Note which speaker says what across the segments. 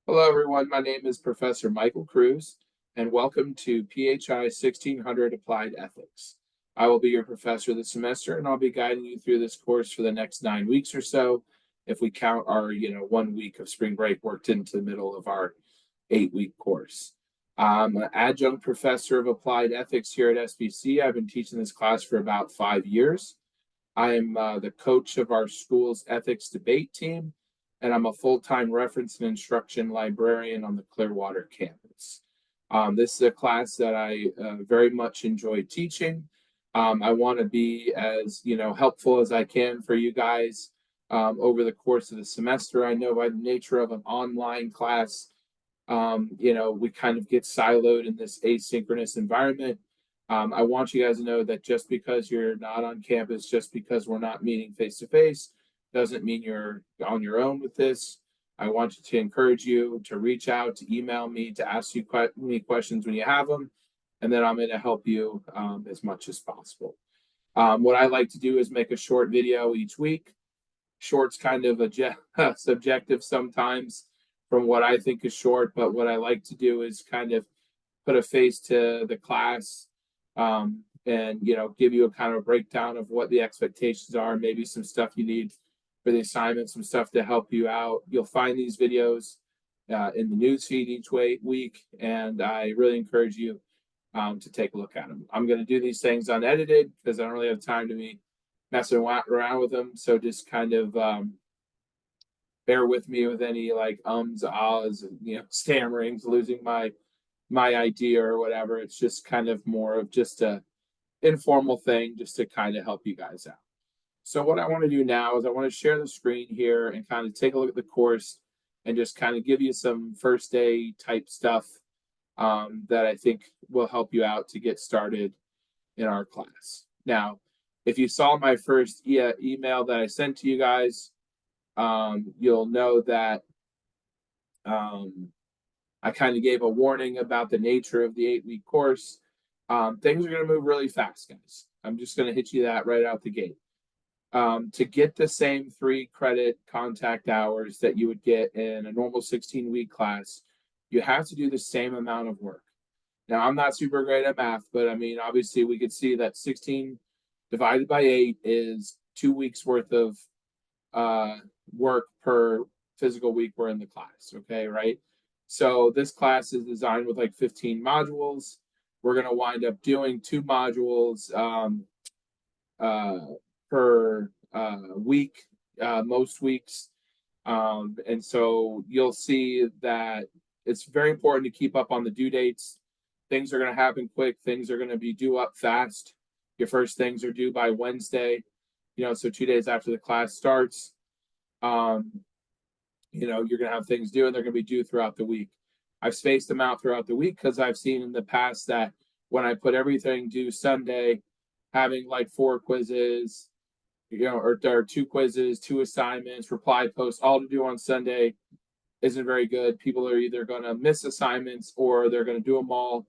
Speaker 1: Hello, everyone. My name is Professor Michael Cruz, and welcome to PHI 1600 Applied Ethics. I will be your professor this semester, and I'll be guiding you through this course for the next 9 weeks or so, if we count our 1 week of spring break worked into the middle of our 8 week course. I'm an adjunct professor of applied ethics here at SBC. I've been teaching this class for about 5 years. I am the coach of our school's ethics debate team, and I'm a full-time reference and instruction librarian on the Clearwater campus. This is a class that I very much enjoy teaching. I want to be as helpful as I can for you guys over the course of the semester. I know by the nature of an online class, we kind of get siloed in this asynchronous environment. I want you guys to know that just because you're not on campus, just because we're not meeting face to face, doesn't mean you're on your own with this. I want to encourage you to reach out, to email me, to ask me questions when you have them, and then I'm going to help you as much as possible. What I like to do is make a short video each week. Short's kind of a subjective sometimes from what I think is short, but what I like to do is kind of put a face to the class, and give you a kind of a breakdown of what the expectations are, maybe some stuff you need for the assignment, some stuff to help you out. You'll find these videos in the news feed each week, and I really encourage you to take a look at them. I'm going to do these things unedited because I don't really have time to be messing around with them. So just kind of bear with me with any like ahs, and stammerings, losing my idea or whatever. It's just kind of more of just a informal thing just to kind of help you guys out. So what I want to do now is I want to share the screen here and kind of take a look at the course and just kind of give you some first day type stuff that I think will help you out to get started in our class. Now, if you saw my first email that I sent to you guys, you'll know that I kind of gave a warning about the nature of the 8 week course. Things are going to move really fast, guys. I'm just going to hit you that right out the gate. To get the same 3 credit contact hours that you would get in a normal 16-week class, you have to do the same amount of work. Now, I'm not super great at math, but I mean, obviously, we could see that 16 divided by 8 is 2 weeks worth of work per physical week we're in the class. Okay, right? So this class is designed with like 15 modules. We're going to wind up doing 2 modules per week, most weeks. And so you'll see that it's very important to keep up on the due dates. Things are going to happen quick. Things are going to be due up fast. Your first things are due by Wednesday, so 2 days after the class starts. You're going to have things due and they're going to be due throughout the week. I've spaced them out throughout the week because I've seen in the past that when I put everything due Sunday, having like 4 quizzes, or 2 quizzes, 2 assignments, reply posts, all to do on Sunday isn't very good. People are either going to miss assignments or they're going to do them all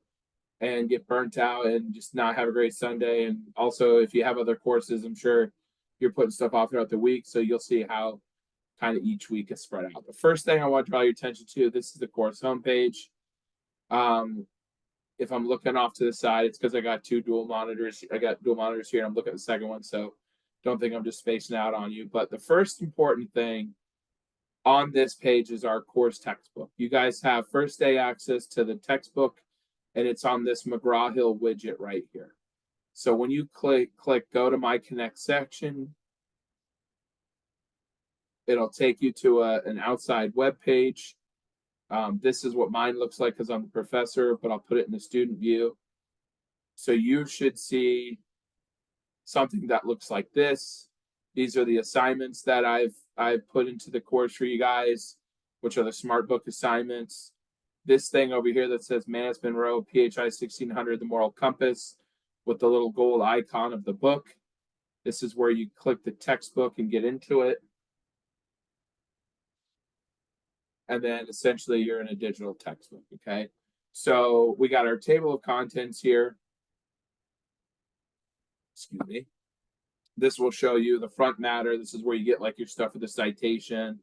Speaker 1: and get burnt out and just not have a great Sunday. And also, if you have other courses, I'm sure you're putting stuff off throughout the week. So you'll see how kind of each week is spread out. The first thing I want to draw your attention to, this is the course homepage. If I'm looking off to the side, it's because I got dual monitors here. And I'm looking at the second one. So don't think I'm just spacing out on you. But the first important thing on this page is our course textbook. You guys have first day access to the textbook, and it's on this McGraw-Hill widget right here. So when you click go to my Connect section, it'll take you to an outside web page. This is what mine looks like because I'm the professor, but I'll put it in the student view. So you should see something that looks like this. These are the assignments that I've put into the course for you guys, which are the smart book assignments. This thing over here that says Manus Monroe PHI 1600 The Moral Compass with the little gold icon of the book. This is where you click the textbook and get into it. And then essentially you're in a digital textbook, okay? So we got our table of contents here. Excuse me. This will show you the front matter. This is where you get like your stuff with the citation,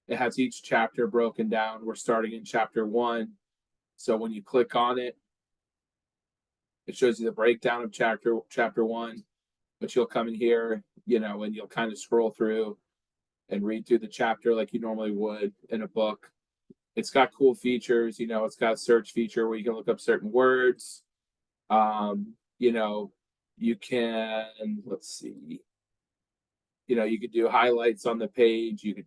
Speaker 1: It has each chapter broken down. We're starting in chapter 1. So when you click on it, it shows you the breakdown of chapter 1. But you'll come in here, and you'll kind of scroll through and read through the chapter like you normally would in a book. It's got cool features. It's got a search feature where you can look up certain words. You can, let's see, you could do highlights on the page. You could,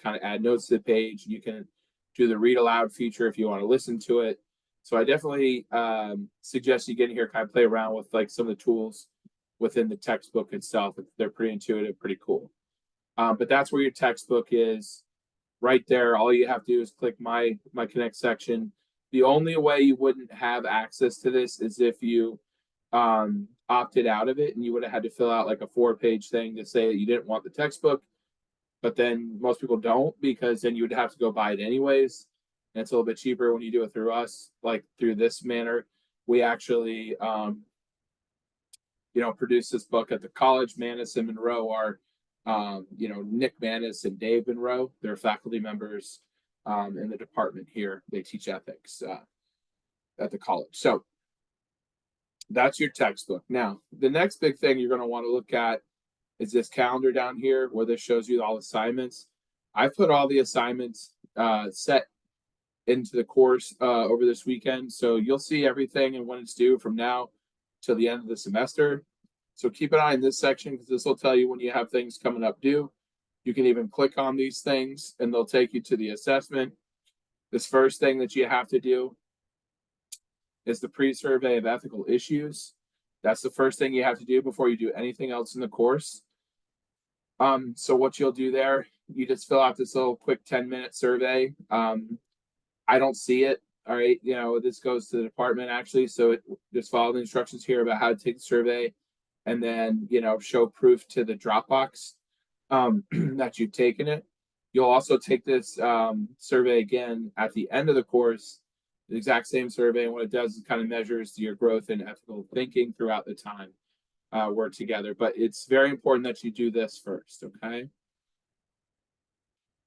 Speaker 1: kind of add notes to the page. You can do the read aloud feature if you want to listen to it. So I definitely suggest you get in here, kind of play around with like some of the tools within the textbook itself. They're pretty intuitive, pretty cool. But that's where your textbook is right there. All you have to do is click my Connect section. The only way you wouldn't have access to this is if you opted out of it, and you would have had to fill out like a 4-page thing to say that you didn't want the textbook. But then most people don't, because then you would have to go buy it anyways. And it's a little bit cheaper when you do it through us, like through this manner. We actually, produce this book at the college. Manis and Monroe are, Nick Manis and Dave Monroe. They're faculty members in the department here. They teach ethics at the college. So that's your textbook. Now, the next big thing you're going to want to look at is this calendar down here where this shows you all assignments. I put all the assignments set into the course over this weekend. So you'll see everything and when it's due from now till the end of the semester. So keep an eye in this section, because this will tell you when you have things coming up due. You can even click on these things and they'll take you to the assessment. This first thing that you have to do is the pre-survey of ethical issues. That's the first thing you have to do before you do anything else in the course. So what you'll do there, you just fill out this little quick 10-minute survey. I don't see it. All right. This goes to the department actually. So just follow the instructions here about how to take the survey, and then, show proof to the Dropbox that you've taken it. You'll also take this survey again at the end of the course, the exact same survey. And what it does is kind of measures your growth in ethical thinking throughout the time we're together. But it's very important that you do this first, okay?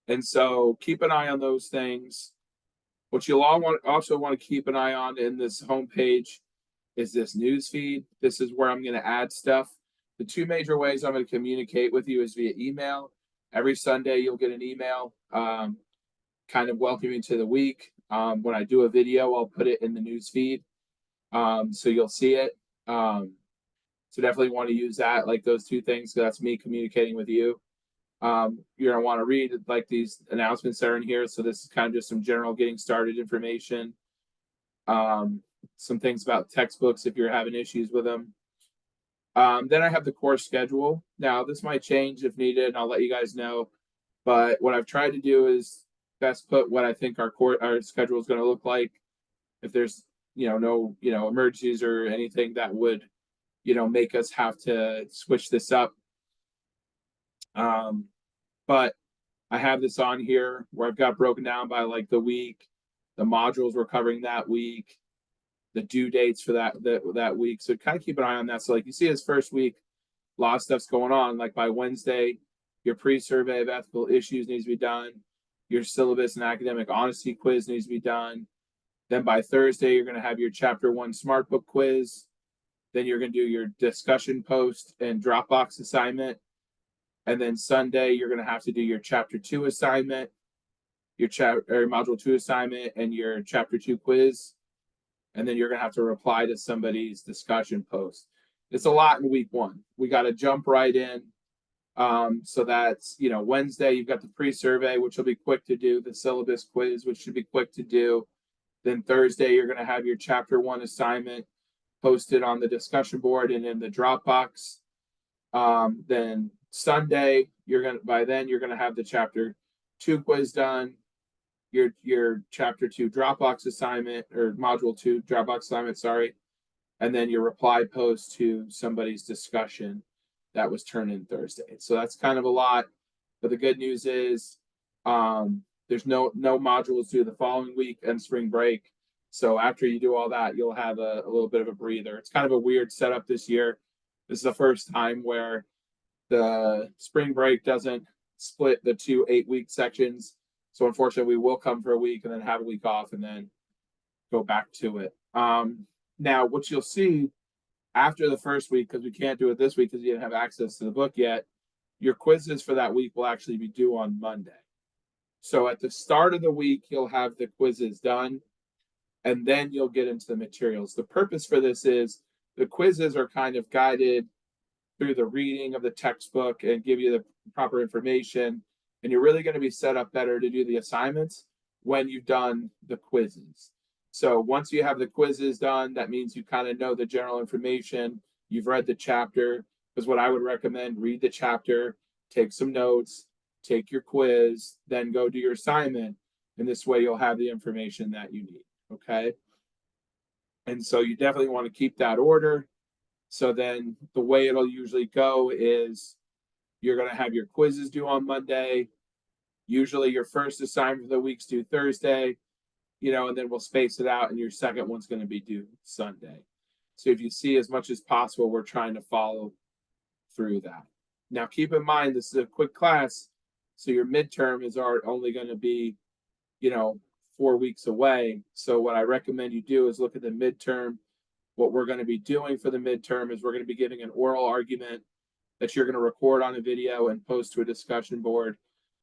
Speaker 1: And so keep an eye on those things. What you'll also want to keep an eye on in this homepage is this news feed. This is where I'm going to add stuff. The two major ways I'm going to communicate with you is via email. Every Sunday, you'll get an email kind of welcoming to the week. When I do a video, I'll put it in the news feed. So you'll see it. So definitely want to use that, like those two things, because that's me communicating with you. You're going to want to read like these announcements that are in here. So this is kind of just some general getting started information. Some things about textbooks if you're having issues with them. Then I have the course schedule. Now, this might change if needed, and I'll let you guys know. But what I've tried to do is best put what I think our schedule is going to look like. If there's, no, emergencies or anything that would, make us have to switch this up. But I have this on here where I've got broken down by like the week, the modules we're covering that week, the due dates for that week. So kind of keep an eye on that. So like you see this first week, a lot of stuff's going on. Like by Wednesday, your pre-survey of ethical issues needs to be done. Your syllabus and academic honesty quiz needs to be done. Then by Thursday, you're going to have your chapter 1 smart book quiz. Then you're going to do your discussion post and Dropbox assignment. And then Sunday, you're going to have to do your chapter 2 assignment, your module 2 assignment, and your chapter 2 quiz. And then you're going to have to reply to somebody's discussion post. It's a lot in week 1. We got to jump right in. So that's, Wednesday, you've got the pre-survey, which will be quick to do, the syllabus quiz, which should be quick to do. Then Thursday, you're going to have your chapter 1 assignment posted on the discussion board and in the Dropbox. Then Sunday, by then you're going to have the chapter 2 quiz done, your chapter 2 Dropbox assignment, or module 2 Dropbox assignment, sorry. And then your reply post to somebody's discussion that was turned in Thursday. So that's kind of a lot. But the good news is there's no modules due the following week and spring break. So after you do all that, you'll have a little bit of a breather. It's kind of a weird setup this year. This is the first time where the spring break doesn't split the 2 8-week sections. So unfortunately, we will come for a week and then have a week off and then go back to it. Now, what you'll see after the first week, because we can't do it this week because you didn't have access to the book yet, your quizzes for that week will actually be due on Monday. So at the start of the week, you'll have the quizzes done, and then you'll get into the materials. The purpose for this is the quizzes are kind of guided through the reading of the textbook and give you the proper information. And you're really going to be set up better to do the assignments when you've done the quizzes. So once you have the quizzes done, that means you kind of know the general information. You've read the chapter, because what I would recommend, read the chapter, take some notes, take your quiz, then go do your assignment. And this way you'll have the information that you need. Okay. And so you definitely want to keep that order. So then the way it'll usually go is you're going to have your quizzes due on Monday. Usually your first assignment for the week's due Thursday, and then we'll space it out, and your second one's going to be due Sunday. So if you see, as much as possible, we're trying to follow through that. Now, keep in mind, this is a quick class, so your midterm is only going to be, 4 weeks away. So what I recommend you do is look at the midterm. What we're going to be doing for the midterm is we're going to be giving an oral argument that you're going to record on a video and post to a discussion board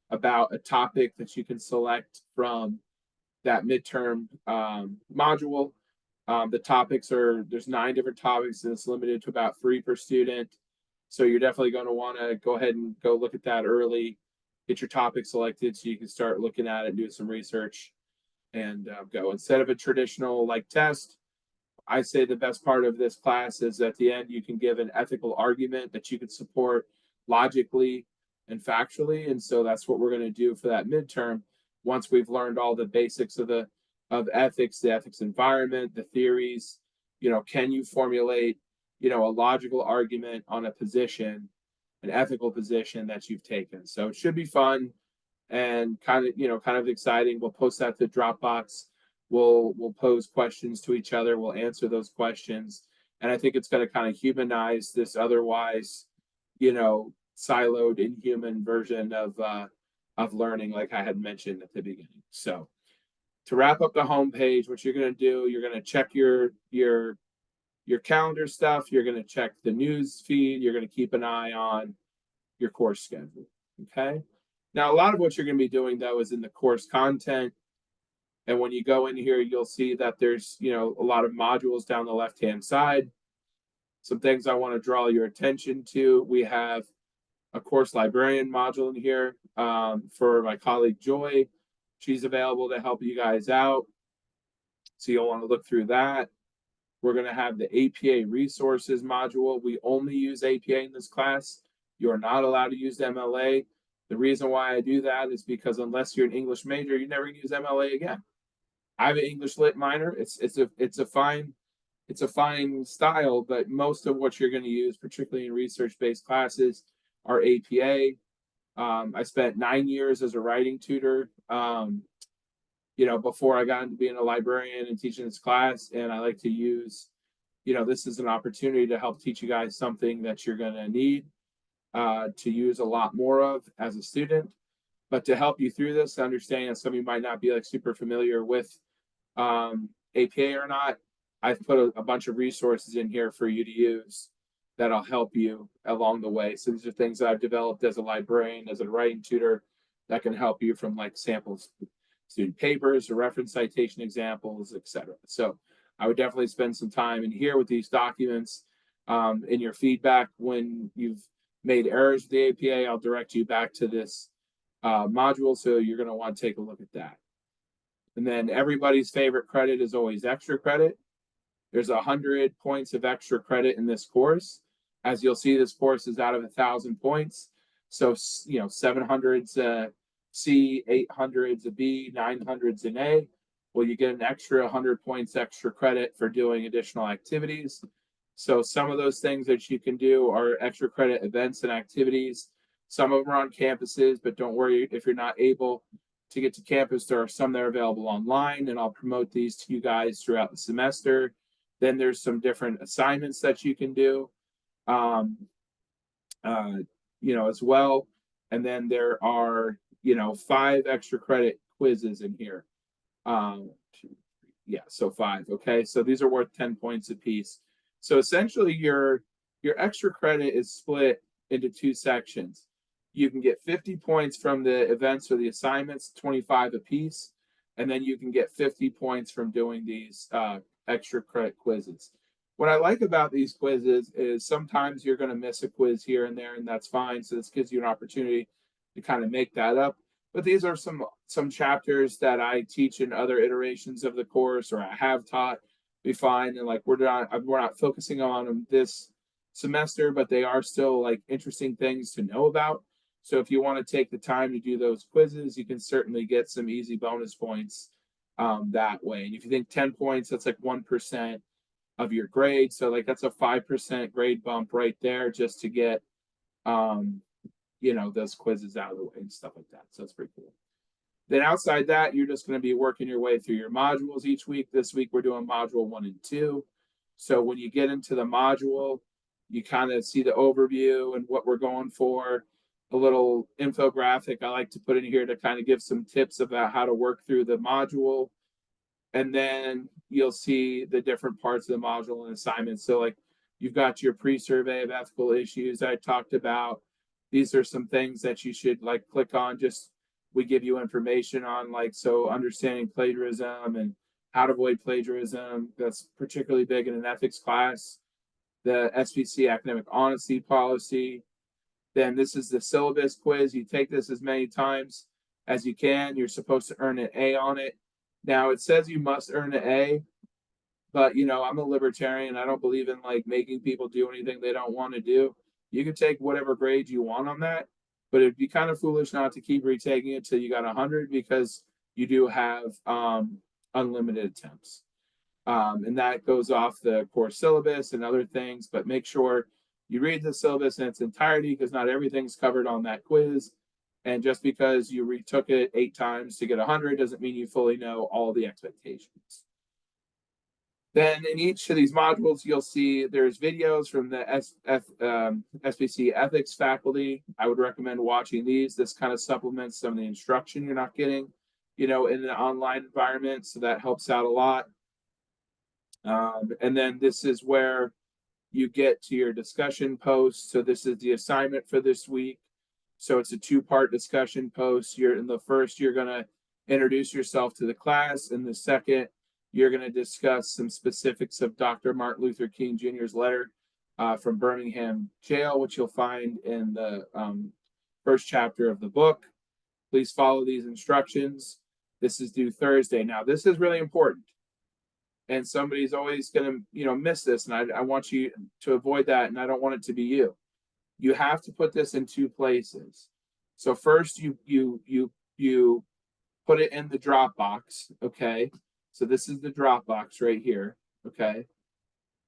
Speaker 1: about a topic that you can select from that midterm module. The topics there's 9 different topics, and it's limited to about 3 per student. So you're definitely going to want to go ahead and go look at that early, get your topic selected so you can start looking at it, do some research, and go. Instead of a traditional test, I say the best part of this class is at the end, you can give an ethical argument that you can support logically and factually. And so that's what we're going to do for that midterm. Once we've learned all the basics of ethics, the ethics environment, the theories, can you formulate, a logical argument on a position, an ethical position that you've taken. So it should be fun and kind of exciting. We'll post that to Dropbox. We'll pose questions to each other. We'll answer those questions. And I think it's going to kind of humanize this otherwise, siloed, inhuman version of learning, like I had mentioned at the beginning. So to wrap up the homepage, what you're going to do, you're going to check your calendar stuff. You're going to check the news feed. You're going to keep an eye on your course schedule. Okay. Now, a lot of what you're going to be doing, though, is in the course content. And when you go in here, you'll see that there's, a lot of modules down the left-hand side. Some things I want to draw your attention to. We have a course librarian module in here for my colleague Joy. She's available to help you guys out. So you'll want to look through that. We're going to have the APA resources module. We only use APA in this class. You are not allowed to use MLA. The reason why I do that is because unless you're an English major, you're never going to use MLA again. I have an English lit minor. It's a fine style, but most of what you're going to use, particularly in research-based classes, are APA. I spent 9 years as a writing tutor, before I got into being a librarian and teaching this class. And I like to use, this is an opportunity to help teach you guys something that you're going to need to use a lot more of as a student. But to help you through this, to understand that some of you might not be super familiar with APA or not, I've put a bunch of resources in here for you to use that'll help you along the way. So these are things that I've developed as a librarian, as a writing tutor, that can help you from samples, student papers, or reference citation examples, etc. So I would definitely spend some time in here with these documents. In your feedback, when you've made errors with the APA, I'll direct you back to this module, so you're going to want to take a look at that. And then everybody's favorite credit is always extra credit. There's 100 points of extra credit in this course. As you'll see, this course is out of 1,000 points. So, 700's a C, 800's a B, 900's an A. Well, you get an extra 100 points extra credit for doing additional activities. So some of those things that you can do are extra credit events and activities. Some of them are on campuses, but don't worry if you're not able to get to campus. There are some that are available online, and I'll promote these to you guys throughout the semester. Then there's some different assignments that you can do, as well. And then there are, 5 extra credit quizzes in here. Yeah, so 5. Okay, so these are worth 10 points apiece. So essentially, your extra credit is split into 2 sections. You can get 50 points from the events or the assignments, 25 apiece, and then you can get 50 points from doing these extra credit quizzes. What I like about these quizzes is sometimes you're going to miss a quiz here and there, and that's fine. So this gives you an opportunity to kind of make that up. But these are some chapters that I teach in other iterations of the course, or I have taught. We find, and like we're not focusing on them this semester, but they are still like interesting things to know about. So if you want to take the time to do those quizzes, you can certainly get some easy bonus points that way. And if you think 10 points, that's like 1% of your grade. So like that's a 5% grade bump right there just to get those quizzes out of the way and stuff like that. So that's pretty cool. Then outside that, you're just going to be working your way through your modules each week. This week we're doing module 1 and 2. So when you get into the module, you kind of see the overview and what we're going for. A little infographic I like to put in here to kind of give some tips about how to work through the module. And then you'll see the different parts of the module and assignments. So like you've got your pre-survey of ethical issues I talked about. These are some things that you should like click on. Just we give you information on like, so understanding plagiarism and how to avoid plagiarism. That's particularly big in an ethics class. The SPC academic honesty policy. Then this is the syllabus quiz. You take this as many times as you can. You're supposed to earn an A on it. Now it says you must earn an A, but I'm a libertarian. I don't believe in like making people do anything they don't want to do. You can take whatever grade you want on that, but it'd be kind of foolish not to keep retaking it till you got 100 because you do have unlimited attempts. And that goes off the course syllabus and other things, but make sure you read the syllabus in its entirety because not everything's covered on that quiz. And just because you retook it 8 times to get 100 doesn't mean you fully know all the expectations. Then in each of these modules, you'll see there's videos from the SPC ethics faculty. I would recommend watching these. This kind of supplements some of the instruction you're not getting, in an online environment. So that helps out a lot. And then this is where you get to your discussion post. So this is the assignment for this week. So it's a 2-part discussion post. In the first, you're going to introduce yourself to the class. In the second, you're going to discuss some specifics of Dr. Martin Luther King Jr.'s letter from Birmingham jail, which you'll find in the first chapter of the book. Please follow these instructions. This is due Thursday. Now, this is really important. And somebody's always going to, miss this. And I want you to avoid that. And I don't want it to be you. You have to put this in 2 places. So first, you put it in the Dropbox. Okay. So this is the Dropbox right here. Okay.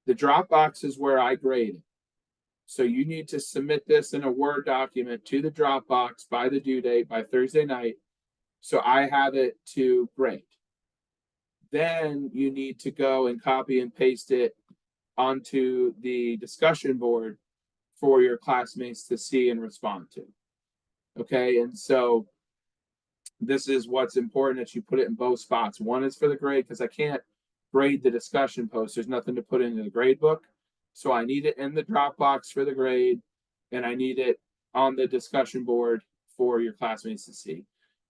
Speaker 1: The Dropbox is where I grade it. So you need to submit this in a Word document to the Dropbox by the due date, by Thursday night. So I have it to grade. Then you need to go and copy and paste it onto the discussion board for your classmates to see and respond to. Okay, and so this is what's important, that you put it in both spots. One is for the grade because I can't grade the discussion post. There's nothing to put into the grade book. So I need it in the Dropbox for the grade, and I need it on the discussion board for your classmates to see.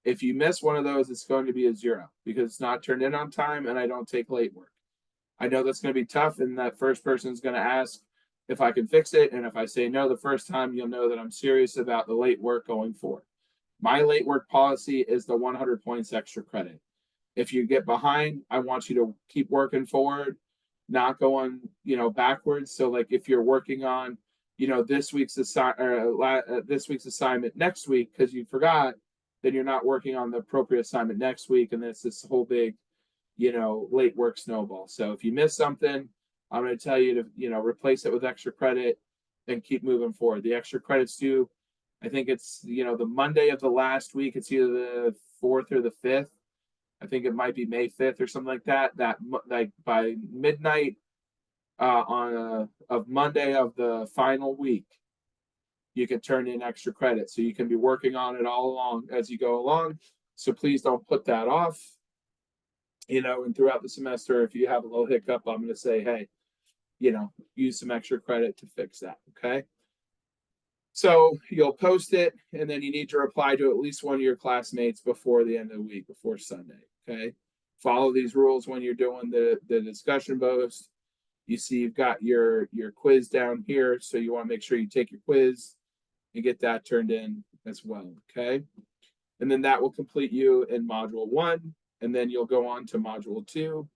Speaker 1: If you miss one of those, it's going to be a 0 because it's not turned in on time and I don't take late work. I know that's going to be tough, and that first person is going to ask if I can fix it. And if I say no the first time, you'll know that I'm serious about the late work going forward. My late work policy is the 100 points extra credit. If you get behind, I want you to keep working forward, not going, backwards. So like if you're working on, this week's assignment next week because you forgot, then you're not working on the appropriate assignment next week, and it's this whole big, late work snowball. So if you miss something, I'm going to tell you to, replace it with extra credit and keep moving forward. The extra credit's due, I think it's, the Monday of the last week. It's either the 4th or the 5th. I think it might be May 5th or something like that. That like by midnight of Monday of the final week, you can turn in extra credit. So you can be working on it all along as you go along. So please don't put that off. And throughout the semester, if you have a little hiccup, I'm going to say, hey, use some extra credit to fix that. Okay. So you'll post it, and then you need to reply to at least one of your classmates before the end of the week, before Sunday. Okay. Follow these rules when you're doing the discussion post. You see you've got your quiz down here, so you want to make sure you take your quiz and get that turned in as well. Okay. And then that will complete you in module 1, and then you'll go on to module 2,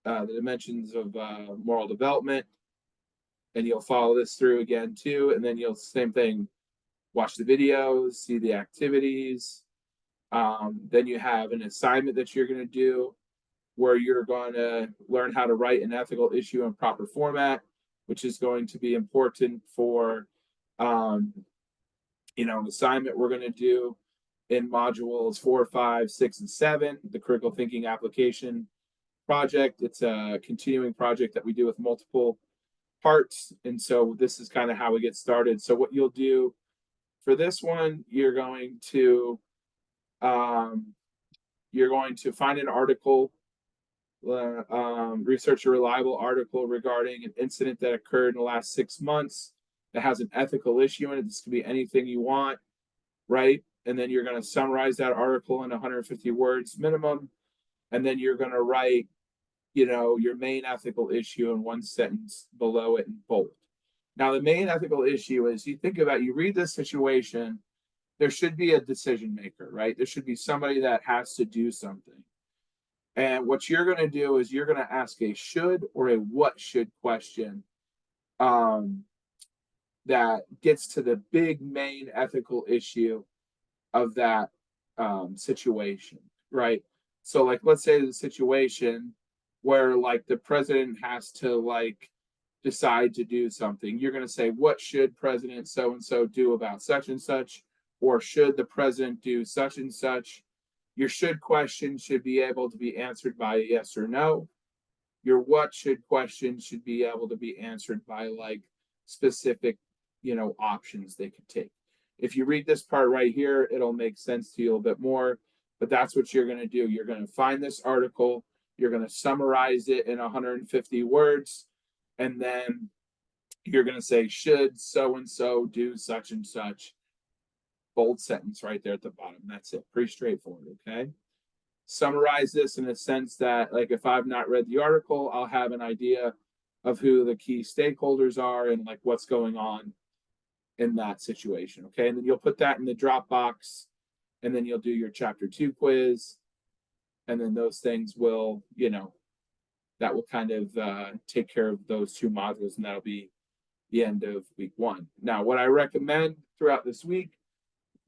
Speaker 1: the dimensions of moral development, and you'll follow this through again too, and then you'll same thing, watch the videos, see the activities. Then you have an assignment that you're going to do where you're going to learn how to write an ethical issue in proper format, which is going to be important for an assignment we're going to do in modules 4, 5, 6, and 7, the critical thinking application project. It's a continuing project that we do with multiple parts. And so this is kind of how we get started. So what you'll do for this one, you're going to find an article, research a reliable article regarding an incident that occurred in the last 6 months that has an ethical issue in it. This could be anything you want, right? And then you're going to summarize that article in 150 words minimum. And then you're going to write, your main ethical issue in 1 sentence below it in bold. Now, the main ethical issue is you read this situation, there should be a decision maker, right? There should be somebody that has to do something. And what you're going to do is you're going to ask a should or a what should question that gets to the big main ethical issue of that situation, right? So like, let's say the situation where like the president has to like decide to do something. You're going to say, what should President so-and-so do about such and such? Or should the president do such and such? Your should question should be able to be answered by a yes or no. Your what should question should be able to be answered by like specific, options they could take. If you read this part right here, it'll make sense to you a little bit more, but that's what you're going to do. You're going to find this article, you're going to summarize it in 150 words, and then you're going to say, should so-and-so do such and such? Bold sentence right there at the bottom. That's it. Pretty straightforward, okay? Summarize this in a sense that, like, if I've not read the article, I'll have an idea of who the key stakeholders are and, like, what's going on in that situation, okay? And then you'll put that in the Dropbox, and then you'll do your Chapter 2 quiz, and then those things will, that will kind of take care of those 2 modules, and that'll be the end of week 1. Now, what I recommend throughout this week,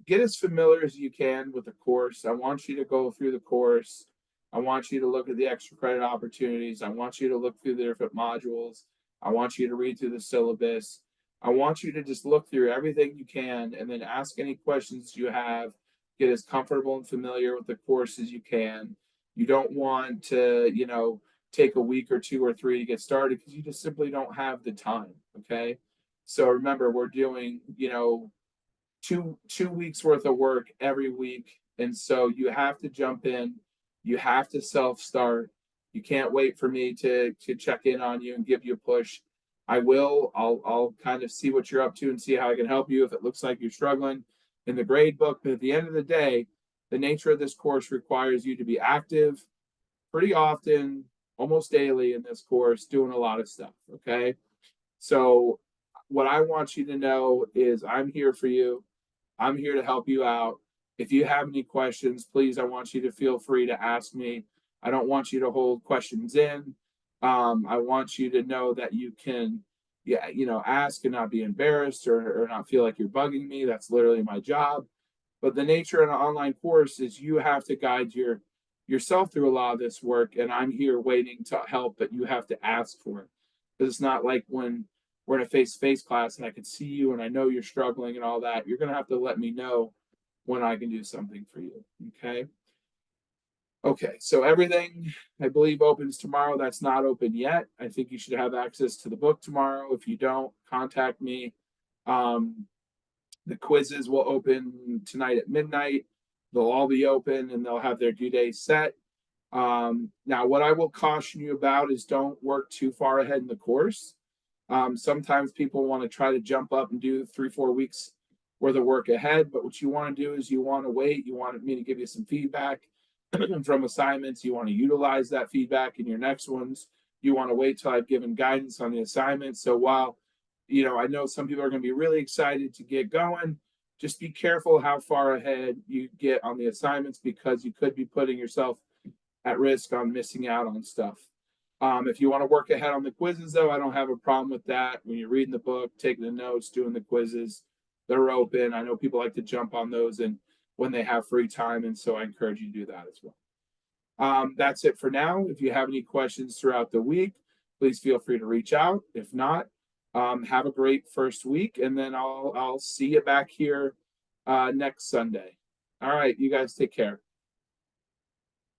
Speaker 1: get as familiar as you can with the course. I want you to go through the course. I want you to look at the extra credit opportunities. I want you to look through the different modules. I want you to read through the syllabus. I want you to just look through everything you can and then ask any questions you have. Get as comfortable and familiar with the course as you can. You don't want to, take a week or 2 or 3 to get started because you just simply don't have the time, okay? So remember, we're doing, 2 weeks worth of work every week. And so you have to jump in. You have to self-start. You can't wait for me to check in on you and give you a push. I'll kind of see what you're up to and see how I can help you if it looks like you're struggling in the grade book. But at the end of the day, the nature of this course requires you to be active pretty often, almost daily in this course, doing a lot of stuff, okay? So what I want you to know is I'm here for you. I'm here to help you out. If you have any questions, please, I want you to feel free to ask me. I don't want you to hold questions in. I want you to know that you can, ask and not be embarrassed or not feel like you're bugging me. That's literally my job. But the nature of an online course is you have to guide yourself through a lot of this work, and I'm here waiting to help, but you have to ask for it. Because it's not like when we're in a face-to-face class and I can see you and I know you're struggling and all that. You're going to have to let me know when I can do something for you, okay? Okay, so everything, I believe, opens tomorrow. That's not open yet. I think you should have access to the book tomorrow. If you don't, contact me. The quizzes will open tonight at midnight. They'll all be open and they'll have their due date set. Now, what I will caution you about is don't work too far ahead in the course. Sometimes people want to try to jump up and do 3-4 weeks worth of work ahead, but what you want to do is you want to wait. You want me to give you some feedback from assignments. You want to utilize that feedback in your next ones. You want to wait till I've given guidance on the assignment. So while, I know some people are going to be really excited to get going, just be careful how far ahead you get on the assignments because you could be putting yourself at risk on missing out on stuff. If you want to work ahead on the quizzes, though, I don't have a problem with that. When you're reading the book, taking the notes, doing the quizzes, they're open. I know people like to jump on those and when they have free time, and so I encourage you to do that as well. That's it for now. If you have any questions throughout the week, please feel free to reach out. If not, have a great first week, and then I'll see you back here next Sunday. All right, you guys take care.